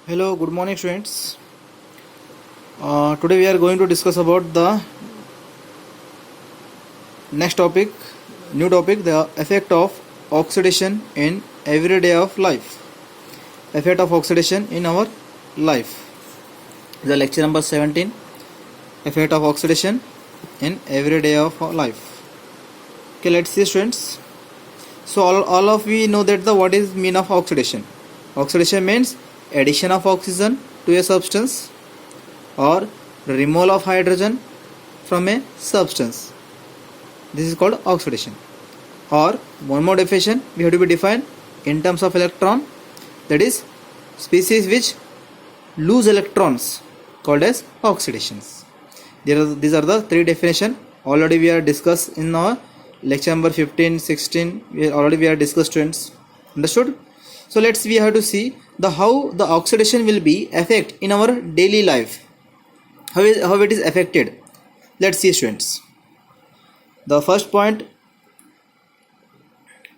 Hello, good morning, students. Today we are going to discuss about the next topic, new topic, the effect of oxidation in everyday of life. Effect of oxidation in our life. The lecture number 17. Effect of oxidation in everyday of our life. Okay, let's see, students. So all of we know that the what is mean of oxidation. Oxidation means addition of oxygen to a substance or removal of hydrogen from a substance. This is called oxidation. Or one more definition we have to be defined in terms of electron, that is species which lose electrons called as oxidations. These are the three definition already we are discussed in our lecture number 15, 16. We are discussed, students. Understood? So we have to see the how the oxidation will be affect in our daily life. How it is affected. Let's see, students. The first point,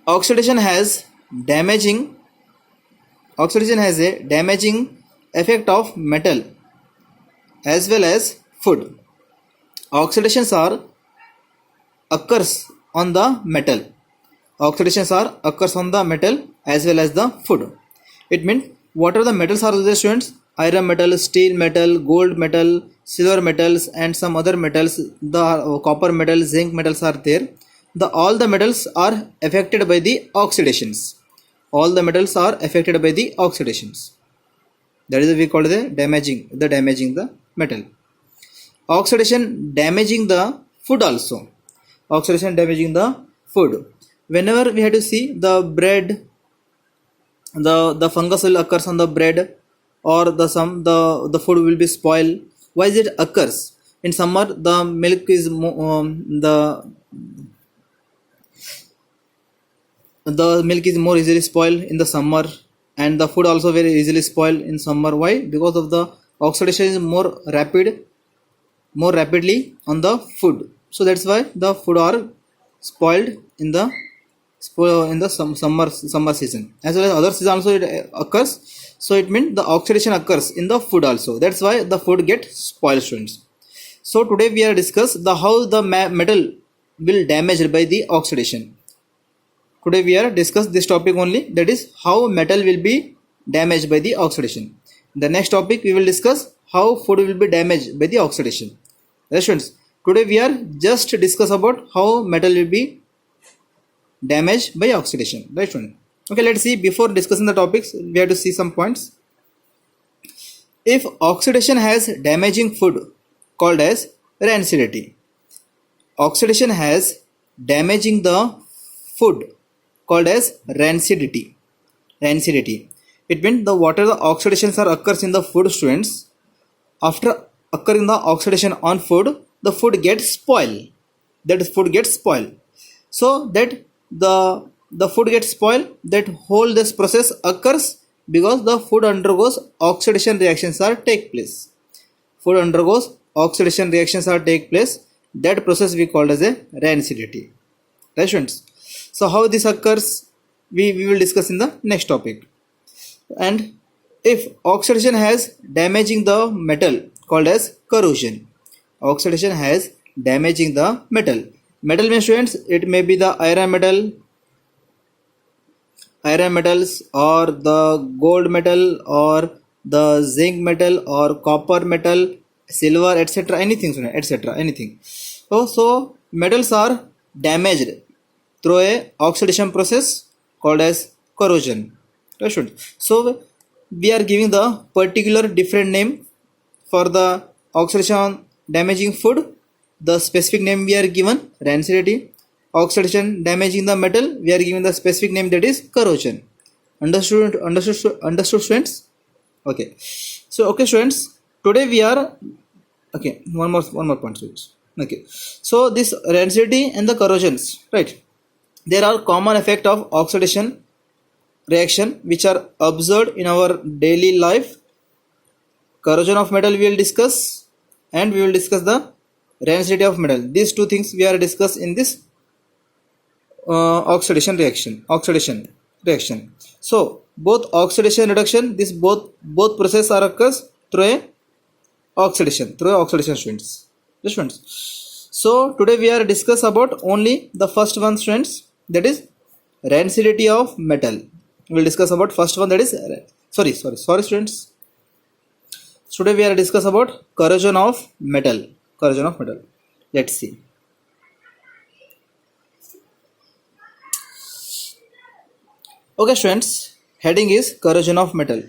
oxidation has a damaging effect of metal as well as food. Oxidations are occurs on the metal. Occurs on the metal as well as the food. It means what are the metals are there, students? Iron metal, steel metal, gold metal, silver metals, and some other metals. The copper metal, zinc metals are there. All the metals are affected by the oxidations. All the metals are affected by the oxidations. That is we call the damaging the metal. Oxidation damaging the food also. Oxidation damaging the food. Whenever we have to see the bread, the fungus will occurs on the bread, or the food will be spoiled. Why is it occurs? In summer the milk is the milk is more easily spoiled in the summer, and the food also very easily spoiled in summer. Why? Because of the oxidation is more rapidly on the food. So that's why the food are spoiled in the summer season, as well as other season also it occurs. So it means the oxidation occurs in the food also. That's why the food gets spoiled, students. So today we are discuss the how the metal will damaged by the oxidation. Today we are discuss this topic only, that is how metal will be damaged by the oxidation. The next topic we will discuss how food will be damaged by the oxidation. Yes, students. Today we are just discuss about how metal will be damaged by oxidation. Right, student? Okay, let's see. Before discussing the topics, we have to see some points. If oxidation has damaging food called as rancidity. Oxidation has damaging the food called as rancidity. It means the water the oxidations are occurs in the food, students. After occurring the oxidation on food, the food gets spoiled. So that the food gets spoiled, that whole this process occurs because the food undergoes oxidation reactions are take place. That process we call as a rancidity. Right, students? So how this occurs, we will discuss in the next topic. And if oxidation has damaging the metal called as corrosion. Oxidation has damaging the metal. Metal means, students, it may be the iron metals, or the gold metal, or the zinc metal, or copper metal, silver, etc. Anything, etc. Anything. So metals are damaged through a oxidation process called as corrosion. So we are giving the particular different name for the oxidation damaging food. The specific name we are given rancidity. Oxidation damaging the metal, we are giving the specific name, that is corrosion. Understood, students? Okay. So okay, students, today we are one more point, students. Okay. So this rancidity and the corrosions, right? There are common effect of oxidation reaction which are observed in our daily life. Corrosion of metal we will discuss, and we will discuss the rancidity of metal. These two things we are discuss in this oxidation reaction. reaction. So both oxidation and reduction, this both process are occurs through a oxidation students. Yes, students. So today we are discuss about only the first one students, that is rancidity of metal. We will discuss about first one, that is sorry students. Today we are discuss about corrosion of metal. Let's see. Okay students, heading is corrosion of metal.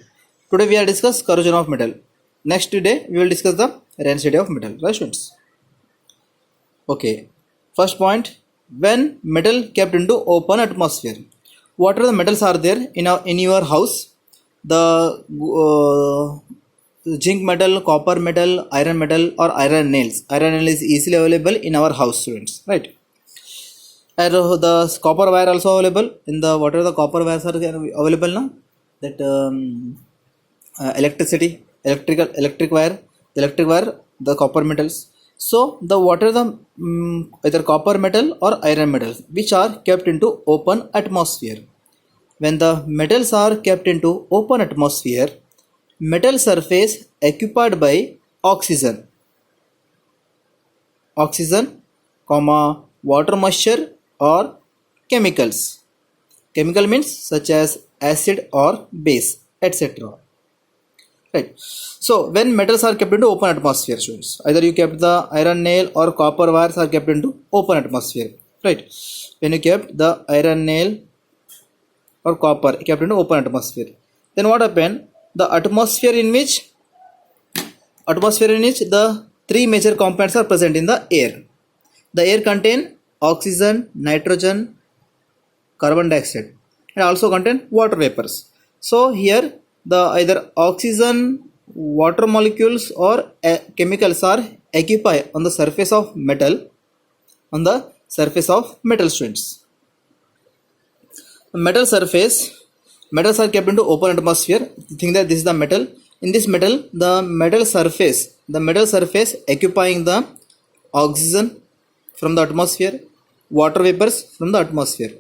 Today we are discuss corrosion of metal. Next day we will discuss the rancidity of metal, right students? Okay, first point, when metal kept into open atmosphere, what are the metals are there in your house? The zinc metal, copper metal, iron metal, or iron nails. Iron nail is easily available in our house students, right? And the copper wire also available in the, what are the copper wires are available now? That electric wire, the copper metals. So the, what are the either copper metal or iron metals which are kept into open atmosphere? When the metals are kept into open atmosphere, metal surface occupied by oxygen, water moisture or chemicals. Chemical means such as acid or base, etc. Right. So when metals are kept into open atmosphere students, either you kept the iron nail or copper wires are kept into open atmosphere, right? When you kept the iron nail or copper kept into open atmosphere, then what happened? The atmosphere in which the three major components are present in the air. The air contain oxygen, nitrogen, carbon dioxide, and also contain water vapors. So here the either oxygen, water molecules or chemicals are occupy on the surface of metal, students. Metals are kept into open atmosphere. Think that this is the metal. In this metal, the metal surface occupying the oxygen from the atmosphere, water vapors from the atmosphere.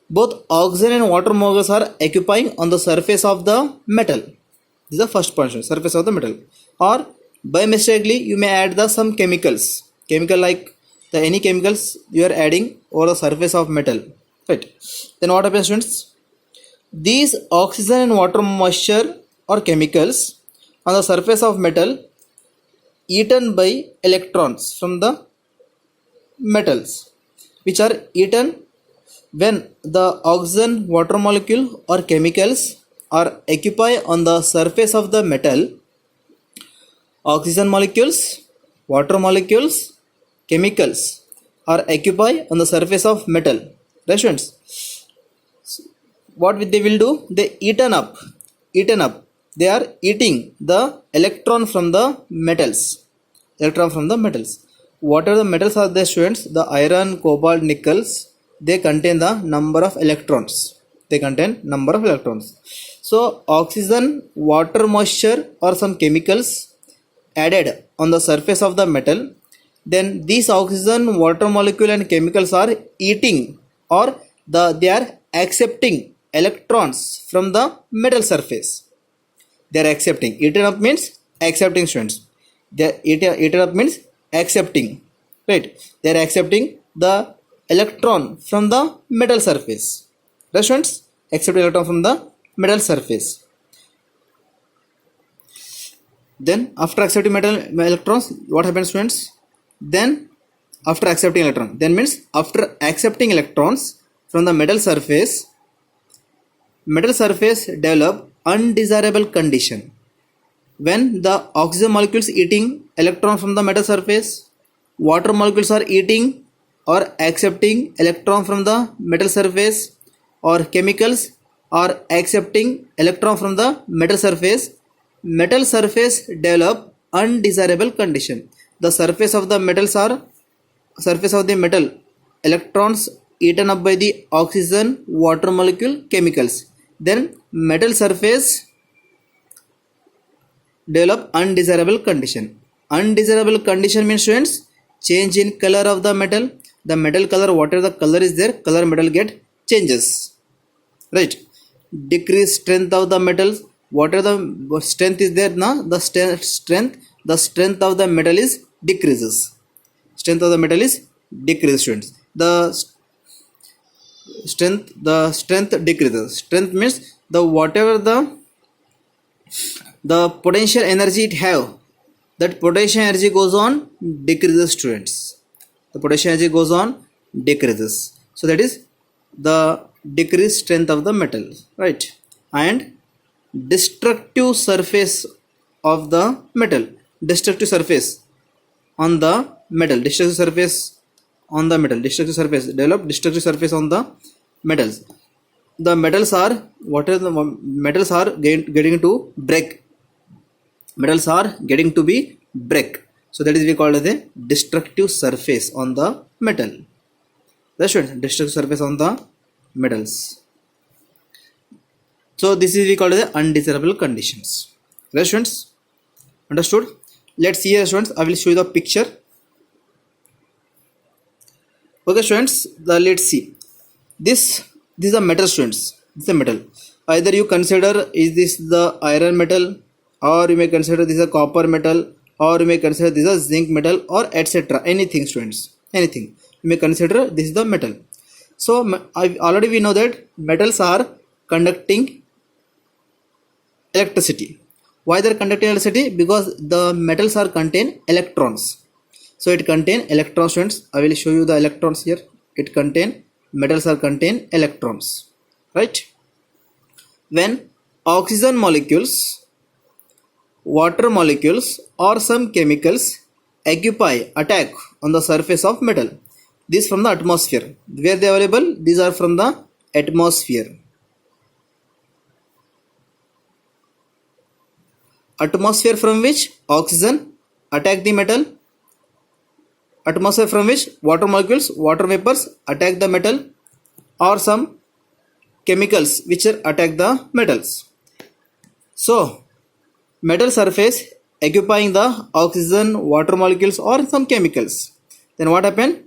Both oxygen and water molecules are occupying on the surface of the metal. This is the first point, surface of the metal. Or by mistakenly you may add the some chemicals, like the any chemicals you are adding over the surface of metal, right? Then what happens students? These oxygen and water moisture or chemicals on the surface of metal eaten by electrons from the metals, which are eaten when the oxygen, water molecule or chemicals are occupy on the surface of the metal. Oxygen molecules, water molecules, chemicals are occupy on the surface of metal. Right students? What they will do? They eaten up. They are eating the electron from the metals. What are the metals are there students? The iron, cobalt, nickels. They contain the number of electrons. So oxygen, water moisture or some chemicals added on the surface of the metal, then these oxygen, water molecule and chemicals are eating or they are accepting electrons from the metal surface. They are accepting. Eaten up means accepting students. Eaten up means accepting, right? They are accepting the electron from the metal surface. Right students? Accept electron from the metal surface. Then after accepting electrons, what happens students? Then after accepting electron, then means after accepting electrons from the metal surface develop undesirable condition. When the oxygen molecules eating electron from the metal surface, water molecules are eating or accepting electron from the metal surface, or chemicals are accepting electron from the metal surface develop undesirable condition. The surface of the metal, electrons eaten up by the oxygen, water molecule, chemicals. Then metal surface develop undesirable condition. Undesirable condition means students, change in color of the metal. The metal color, whatever the color is there, color metal get changes. right? Decrease strength of the metals. Whatever the strength is there now, the strength of the metal is decreases. Strength of the metal is decreases, students. The strength decreases. Strength means the whatever the potential energy it have, that potential energy goes on decreases, students. The potential energy goes on decreases. So that is the decreased strength of the metal, right? And destructive surface of the metal. Destructive surface on the metal. Destructive surface on the metal. Destructive surface. Develop destructive surface on the metals. The metals are, what are the metals are getting to break. Metals are getting to be break. So that is we call as a destructive surface on the metal. That's right, destructive surface on the metals. So this is we call as undesirable conditions. Right, students? Understood? Let's see here, students. I will show you the picture. Okay, students. Let's see. This is a metal, students. This is a metal. Either you consider is this the iron metal, or you may consider this a copper metal, or you may consider this a zinc metal, or etc. Anything, students. Anything. You may consider this is the metal. So already we know that metals are conducting electricity. Why they are conducting electricity? Because the metals are contain electrons. So it contain electrons, students. I will show you the electrons here. It contain, metals are contain electrons, right? When oxygen molecules, water molecules, or some chemicals attack on the surface of metal. These from the atmosphere. Where they are available? These are from the atmosphere. Atmosphere from which oxygen attack the metal. Atmosphere from which water molecules, water vapors attack the metal, or some chemicals which attack the metals. So metal surface occupying the oxygen, water molecules, or some chemicals. Then what happened?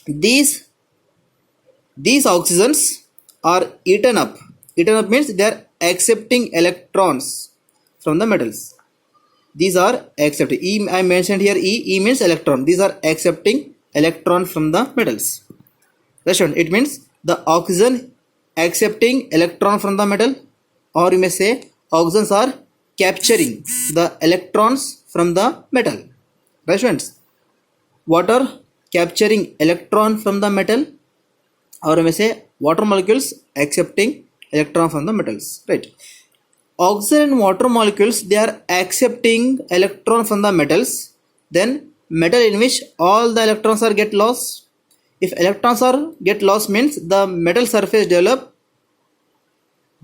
These oxygens are eaten up. Eaten up means they are accepting electrons from the metals. These are accepting. E, I mentioned here E. E means electron. These are accepting electron from the metals. Listen, it means the oxygen accepting electron from the metal, or you may say oxygens are capturing the electrons from the metal. Right, friends? Water capturing electron from the metal, or you may say water molecules accepting electron from the metals. Right? Oxygen and water molecules, they are accepting electron from the metals. Then metal in which all the electrons are get lost. If electrons are get lost means the metal surface develop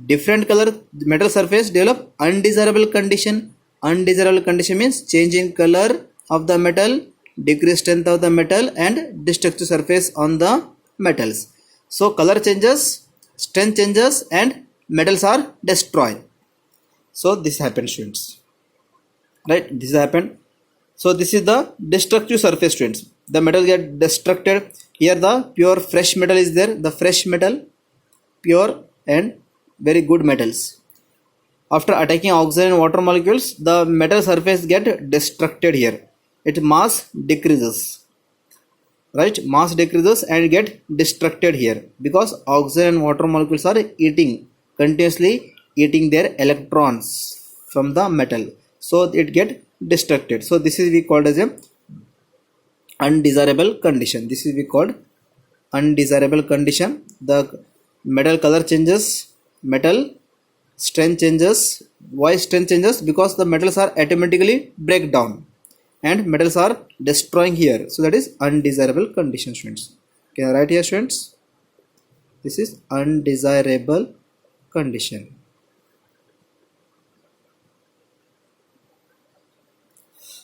different color. Metal surface develop undesirable condition. Undesirable condition means change in color of the metal, decreased strength of the metal, and destructive surface on the metals. So color changes, strength changes, and metals are destroyed. So this happens, students. Right? This happened. So this is the destructive surface, students. The metal get destructed. Here the pure fresh metal is there. The fresh metal, pure and very good metals. After attacking oxygen and water molecules, the metal surface get destructed here. Its mass decreases. Right? Mass decreases and get destructed here because oxygen and water molecules are continuously eating their electrons from the metal. So it get destructed. So this is we called as a undesirable condition. This is we called undesirable condition. The metal color changes, metal strength changes. Why strength changes? Because the metals are automatically break down and metals are destroying here. So that is undesirable condition, students. Can I write here, students? This is undesirable condition.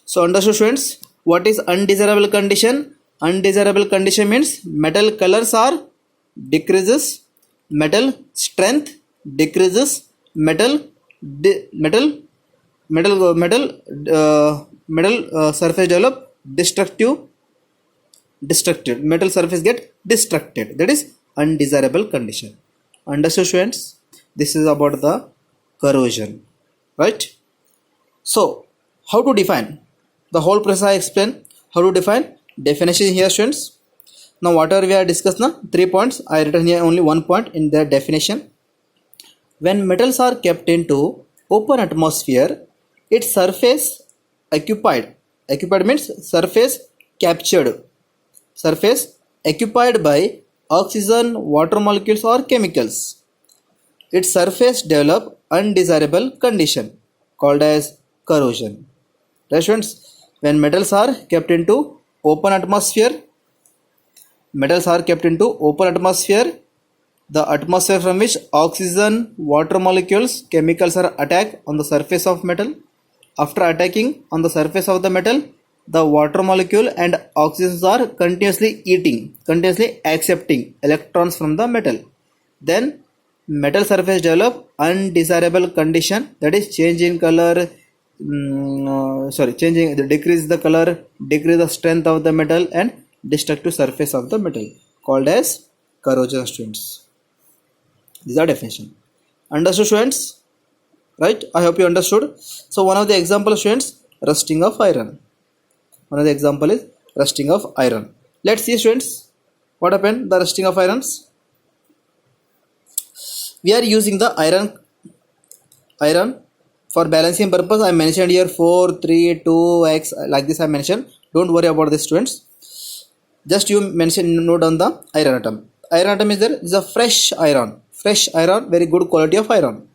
So understood, students, what is undesirable condition? Undesirable condition means metal colors are decreases, metal strength decreases, metal surface develop destructive, metal surface get destructed. That is undesirable condition. Understood, students? This is about the corrosion, right? So, how to define? The whole process I explained. How to define? Definition here, students. Now, whatever we have discussed now, 3 points. I written here only 1 point in the definition. When metals are kept into open atmosphere, its surface occupied. Occupied means surface captured. Surface occupied by oxygen, water molecules or chemicals. Its surface develop undesirable condition called as corrosion. Right, students? When metals are kept into open atmosphere, the atmosphere from which oxygen, water molecules, chemicals are attacked on the surface of metal. After attacking on the surface of the metal, the water molecule and oxygens are continuously accepting electrons from the metal. Then metal surface develop undesirable condition, that is change in color, decrease the color, decrease the strength of the metal and destructive surface of the metal called as corrosion, students. These are definition. Understood, students? Right? I hope you understood. So one of the example, students, rusting of iron. One of the example is rusting of iron. Let's see, students, what happened the rusting of irons. We are using the iron for balancing purpose. I mentioned here 4, 3, 2, X, like this I mentioned. Don't worry about this, students. Just you note down the iron atom. Iron atom is there. Is a fresh iron, very good quality of iron.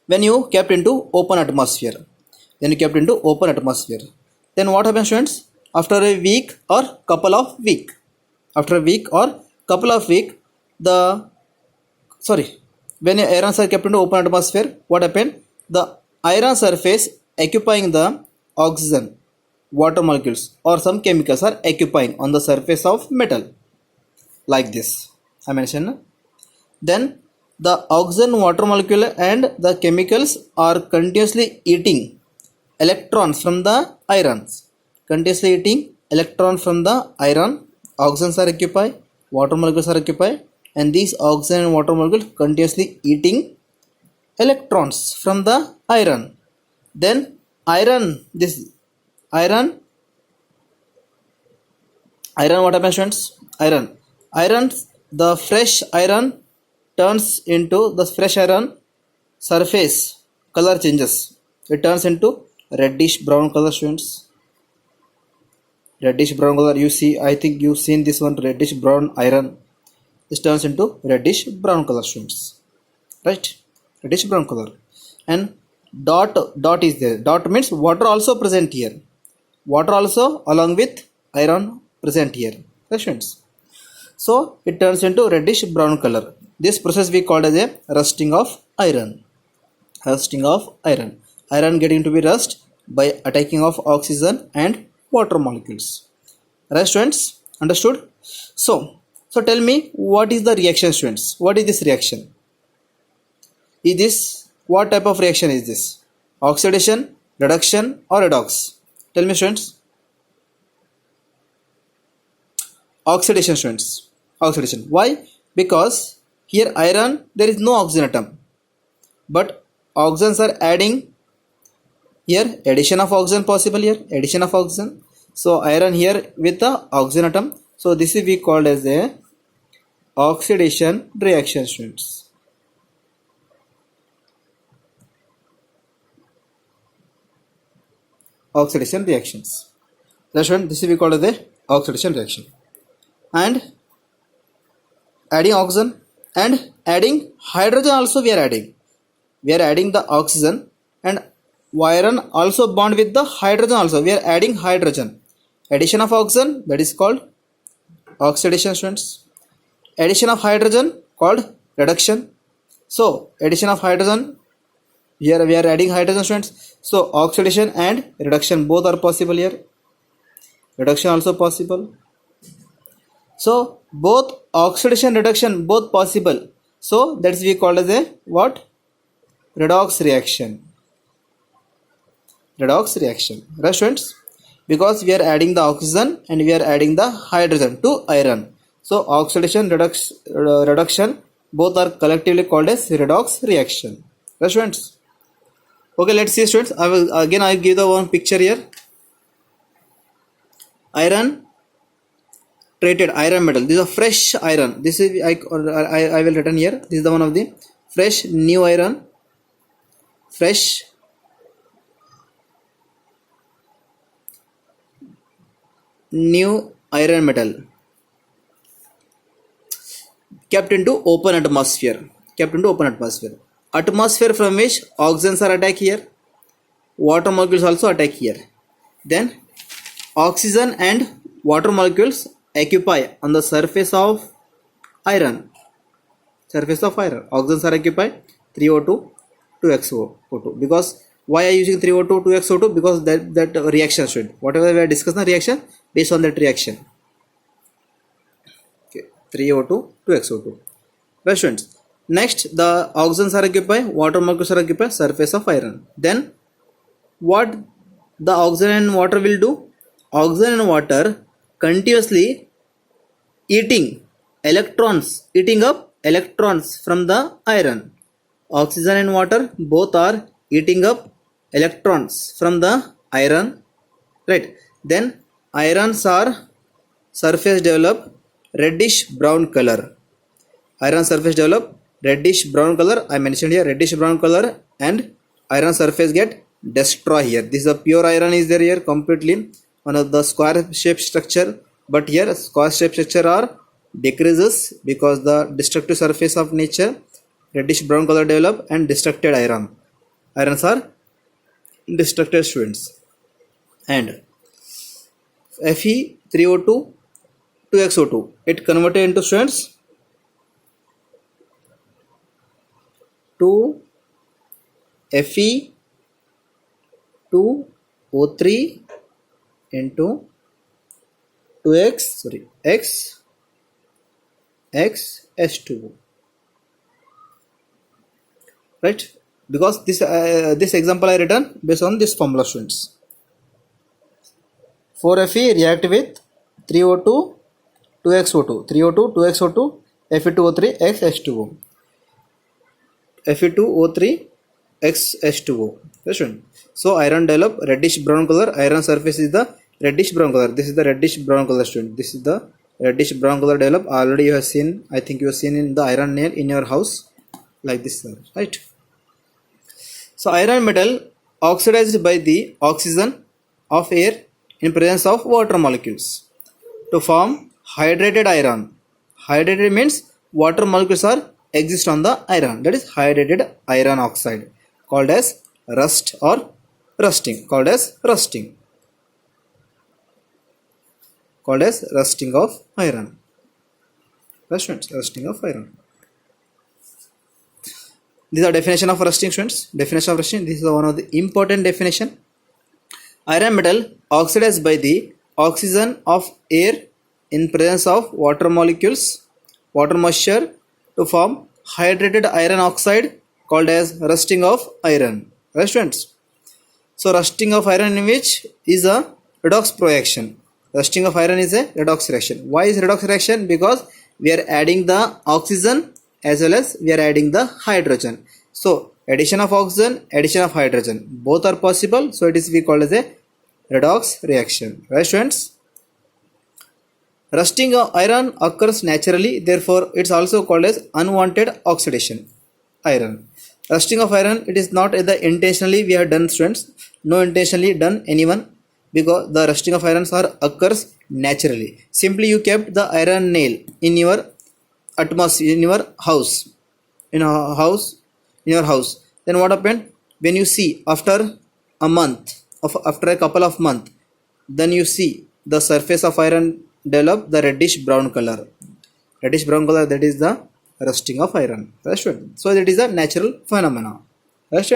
When you kept into open atmosphere, then what happens, students? After a week or couple of week, when irons are kept into open atmosphere, what happened? The iron surface occupying the oxygen, water molecules or some chemicals are occupying on the surface of metal, like this I mentioned. Then the oxygen, water molecule and the chemicals are continuously eating electrons from the irons. Oxygens are occupied, water molecules are occupied, and these oxygen and water molecules continuously eating electrons from the iron. Then iron, what happens, students? The fresh iron turns into the fresh iron surface color changes. It turns into reddish brown color, students. Reddish brown color. You see, I think you've seen this one, reddish brown iron. This turns into reddish brown color, students. Right? Reddish brown color. And dot is there. Dot means water also present here. Water also along with iron present here. Right, students? So it turns into reddish brown color. This process we call as a rusting of iron. Iron getting to be rust by attacking of oxygen and water molecules. Right, students? Understood? So tell me, what is the reaction, students? What is this reaction? What type of reaction is this? Oxidation, reduction or redox? Tell me, students. Oxidation, students. Oxidation. Why? Because here iron, there is no oxygen atom, but oxygens are adding here. Addition of oxygen possible here. So iron here with the oxygen atom. So this is we called as a oxidation reaction, students. Oxidation reactions. This is we called as a oxidation reaction. And adding oxygen and adding hydrogen also we are adding. We are adding the oxygen and iron also bond with the hydrogen also. We are adding hydrogen. Addition of oxygen, that is called oxidation, students. Addition of hydrogen called reduction. So addition of hydrogen, here we are adding hydrogen, students. So oxidation and reduction both are possible here. Reduction also possible. So both oxidation, reduction both possible. So that's we call as a what? Redox reaction. Right, students? Because we are adding the oxygen and we are adding the hydrogen to iron. So oxidation, reduction Both are collectively called as redox reaction. Right, students? Okay, let's see, students. I give the one picture here. Iron, treated iron metal. This is a fresh iron. This is I will written here. This is the one of the fresh new iron. Fresh new iron metal kept into open atmosphere. Kept into open atmosphere. Atmosphere from which oxygens are attacked here. Water molecules also attack here. Then oxygen and water molecules occupy on the surface of iron. Surface of iron. Oxygens are occupied 3O2, 2xO2. Because why are you using 3O2, 2xO2? Because that reaction should. Whatever we are discussing reaction based on that reaction. Okay, 3O2, 2xO2. Right, students. Next, the oxygens are occupied, water molecules are occupied, surface of iron. Then what the oxygen and water will do? Oxygen and water continuously eating up electrons from the iron. Oxygen and water both are eating up electrons from the iron, right? Then irons are surface develop reddish brown color. Iron surface develop reddish brown color. I mentioned here reddish brown color, and iron surface get destroy here. This is a pure iron is there here completely on the square shape structure, but here square shape structure are decreases because the destructive surface of nature reddish brown color develop and destructed irons are destructed, students. And Fe3O2 2xO2 it converted into, students, 2 Fe2O3 into 2x H2O, right? Because this example I written based on this formula, students. 4Fe react with 3O2 2xO2, 3O2 2xO2 Fe2O3 x H2O, Fe2O3 x H2O. So iron develop reddish brown color. Iron surface is the reddish brown color. This is the reddish brown color, student. This is the reddish brown color develop. Already you have seen. I think you have seen in the iron nail in your house, like this, right? So iron metal oxidized by the oxygen of air in presence of water molecules to form hydrated iron. Hydrated means water molecules are exist on the iron. That is hydrated iron oxide, called as rust or rusting. Called as rusting of iron. Rusting of iron. These are definition of rusting, students. Definition of rusting. This is one of the important definition. Iron metal oxidized by the oxygen of air in presence of water molecules, water moisture, to form hydrated iron oxide, called as rusting of iron. Right, students? So rusting of iron in which is a redox reaction. Rusting of iron is a redox reaction. Why is redox reaction? Because we are adding the oxygen as well as we are adding the hydrogen. So addition of oxygen, addition of hydrogen, both are possible. So it is we call as a redox reaction. Right, students? Rusting of iron occurs naturally, therefore it's also called as unwanted oxidation. Iron. Rusting of iron, it is not the intentionally we have done, students. No intentionally done anyone, because the rusting of irons occurs naturally. Simply you kept the iron nail in your atmosphere, in your house. Then what happened? When you see after a couple of months, then you see the surface of iron develop the reddish brown color. Reddish brown color, that is the rusting of iron. Right? So that is a natural phenomena. Right?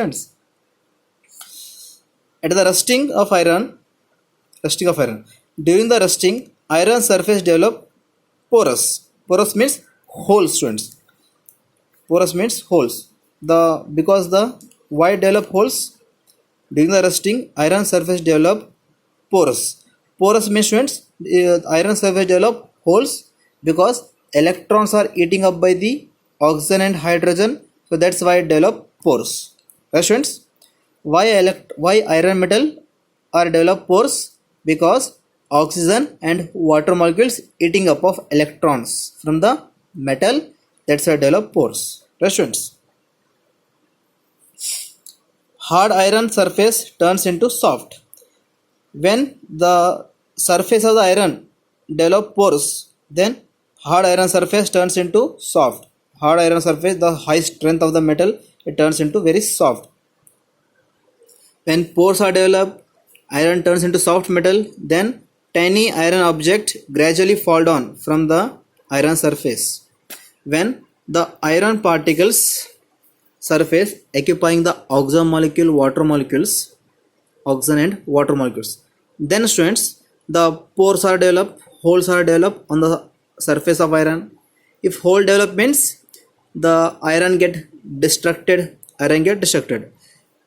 At the rusting of iron, during the rusting, iron surface develop porous. Porous means holes, students. Porous means holes. Why develop holes? During the rusting, iron surface develop porous. Porous means, students, iron surface develop holes because electrons are eating up by the oxygen and hydrogen, so that's why it develop pores. Right students, why iron metal are develop pores? Because oxygen and water molecules eating up of electrons from the metal, that's why develop pores. Right students, hard iron surface turns into soft. When the surface of the iron develop pores, then hard iron surface turns into soft. Hard iron surface, the high strength of the metal, it turns into very soft. When pores are developed, iron turns into soft metal, then tiny iron object gradually fall down from the iron surface. When the iron particles surface occupying the oxygen molecule, water molecules, oxygen and water molecules, then students, the pores are developed, holes are developed on the surface of iron. If hole develop means the iron get destructed,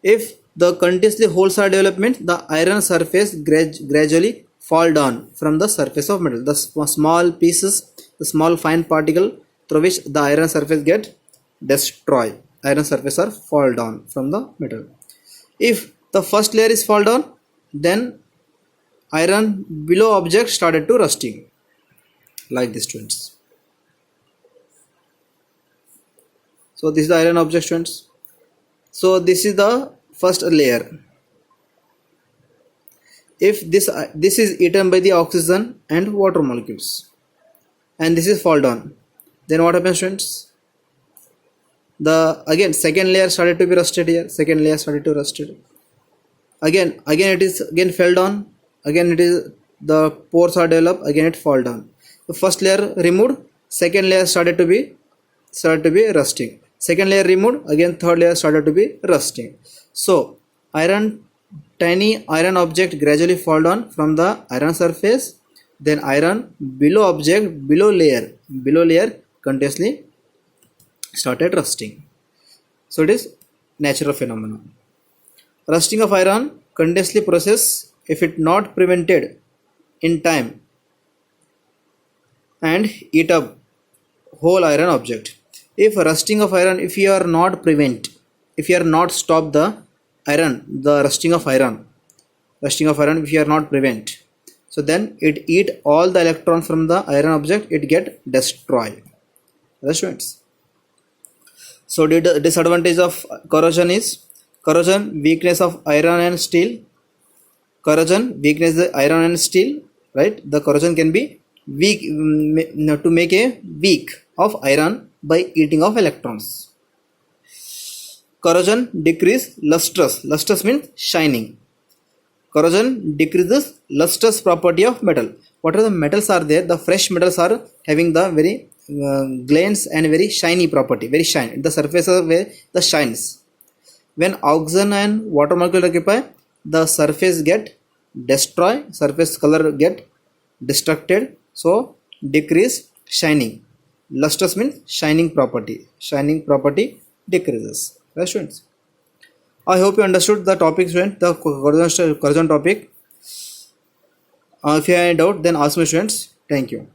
if the continuously holes are developed means the iron surface gradually fall down from the surface of metal. The small pieces, the small fine particle through which the iron surface get destroyed, iron surface are fall down from the metal. If the first layer is fall down, then iron below object started to rusting, like this students. So this is the iron object students. So this is the first layer. If this is eaten by the oxygen and water molecules, and this is fall down, then what happens students? The again second layer started to be rusted here, second layer started to rusted, again it is again fell down, again it is the pores are developed, again it fall down. The first layer removed, second layer started to be rusting, second layer removed, again third layer started to be rusting. So tiny iron object gradually fall down from the iron surface, then iron below object, below layer continuously started rusting. So it is natural phenomenon. Rusting of iron continuously process if it not prevented in time and eat up whole iron object. If rusting of iron, if you are not prevent, if you are not stop the iron, the rusting of iron, if you are not prevent, so then it eat all the electron from the iron object, it get destroyed. Right students, so the disadvantage of corrosion is corrosion, weakness of iron and steel. Corrosion, weakness the iron and steel, right? The corrosion can be weak, to make a weak of iron by eating of electrons. Corrosion decrease lustrous. Lustrous means shining. Corrosion decreases lustrous property of metal. Whatever the metals are there, the fresh metals are having the very glance and very shiny property, very shine. The surface of where the shines. When oxygen and water molecule occupy, the surface get destroyed, surface color get destructed, so decrease shining. Lustrous means shining property decreases. Right students, I hope you understood the topic students, the corrosion topic. If you have any doubt, then ask me students. Thank you.